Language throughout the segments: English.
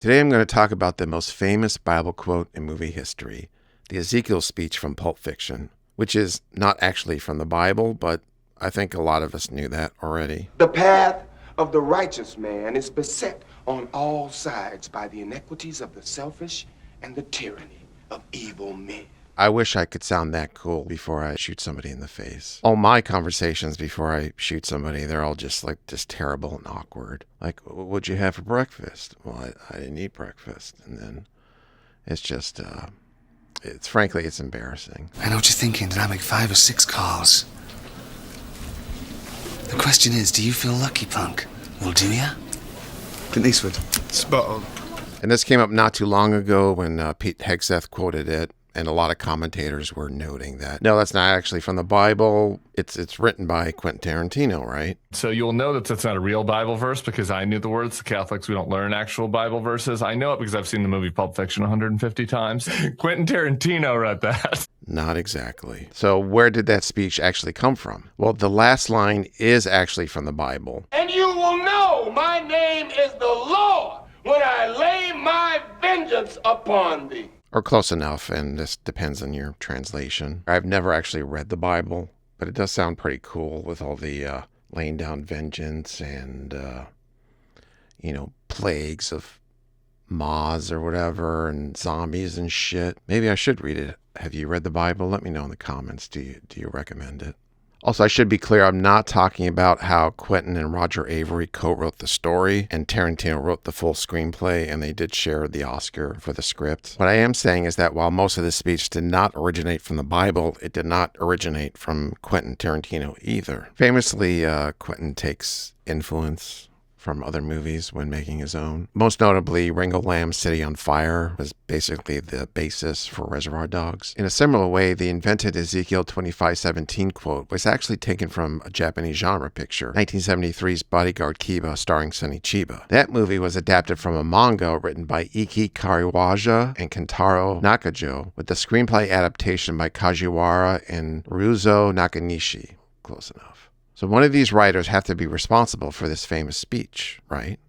Today I'm going to talk about the most famous Bible quote in movie history, the Ezekiel speech from Pulp Fiction, which is not actually from the Bible, but I think a lot of us knew that already. The path of the righteous man is beset on all sides by the iniquities of the selfish and the tyranny of evil men. I wish I could sound that cool before I shoot somebody in the face. All my conversations before I shoot somebody, they're all just terrible and awkward. Like, what'd you have for breakfast? Well, I didn't eat breakfast. And then it's just, frankly, it's embarrassing. I know what you're thinking. Did I make 5 or 6 calls? The question is, do you feel lucky, punk? Well, do ya? Clint Eastwood. Spot on. And this came up not too long ago when Pete Hegseth quoted it. And a lot of commentators were noting that, no, that's not actually from the Bible. It's written by Quentin Tarantino, right? So you'll know that that's not a real Bible verse because I knew the words. The Catholics, we don't learn actual Bible verses. I know it because I've seen the movie Pulp Fiction 150 times. Quentin Tarantino wrote that. Not exactly. So where did that speech actually come from? Well, the last line is actually from the Bible. And you will know my name is the Lord when I lay my vengeance upon thee. Or close enough, and this depends on your translation. I've never actually read the Bible, but it does sound pretty cool with all the laying down vengeance and, plagues of moths or whatever and zombies and shit. Maybe I should read it. Have you read the Bible? Let me know in the comments. Do you recommend it? Also, I should be clear, I'm not talking about how Quentin and Roger Avery co-wrote the story and Tarantino wrote the full screenplay and they did share the Oscar for the script. What I am saying is that while most of the speech did not originate from the Bible, it did not originate from Quentin Tarantino either. Famously, Quentin takes influence from other movies when making his own. Most notably, Ringo Lam's City on Fire was basically the basis for Reservoir Dogs. In a similar way, the invented Ezekiel 25:17 quote was actually taken from a Japanese genre picture, 1973's Bodyguard Kiba starring Sonny Chiba. That movie was adapted from a manga written by Iki Kariwaja and Kentaro Nakajo, with the screenplay adaptation by Kajiwara and Ruzo Nakanishi. Close enough. So one of these writers have to be responsible for this famous speech, right?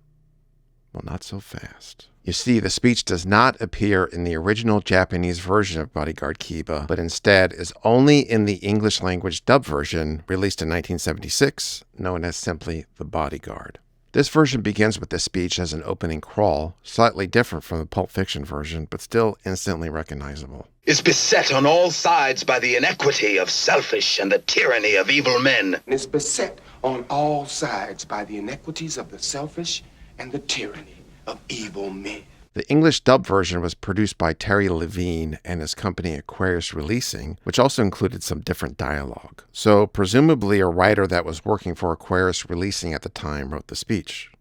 Well, not so fast. You see, the speech does not appear in the original Japanese version of Bodyguard Kiba, but instead is only in the English language dub version released in 1976, known as simply The Bodyguard. This version begins with the speech as an opening crawl, slightly different from the Pulp Fiction version, but still instantly recognizable. Is beset on all sides by the iniquity of selfish and the tyranny of evil men. And is beset on all sides by the iniquities of the selfish and the tyranny of evil men. The English dub version was produced by Terry Levine and his company Aquarius Releasing, which also included some different dialogue. So presumably a writer that was working for Aquarius Releasing at the time wrote the speech,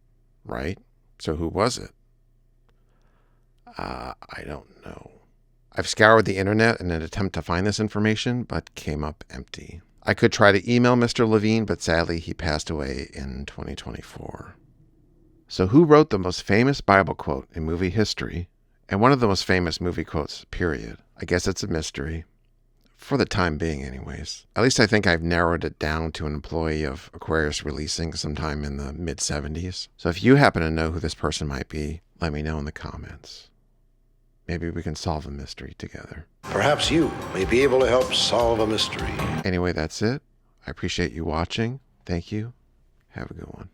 right? So who was it? I don't know. I've scoured the internet in an attempt to find this information, but came up empty. I could try to email Mr. Levine, but sadly he passed away in 2024. So who wrote the most famous Bible quote in movie history, and one of the most famous movie quotes, period? I guess it's a mystery. For the time being, anyways. At least I think I've narrowed it down to an employee of Aquarius Releasing sometime in the mid-70s. So if you happen to know who this person might be, let me know in the comments. Maybe we can solve a mystery together. Perhaps you may be able to help solve a mystery. Anyway, that's it. I appreciate you watching. Thank you. Have a good one.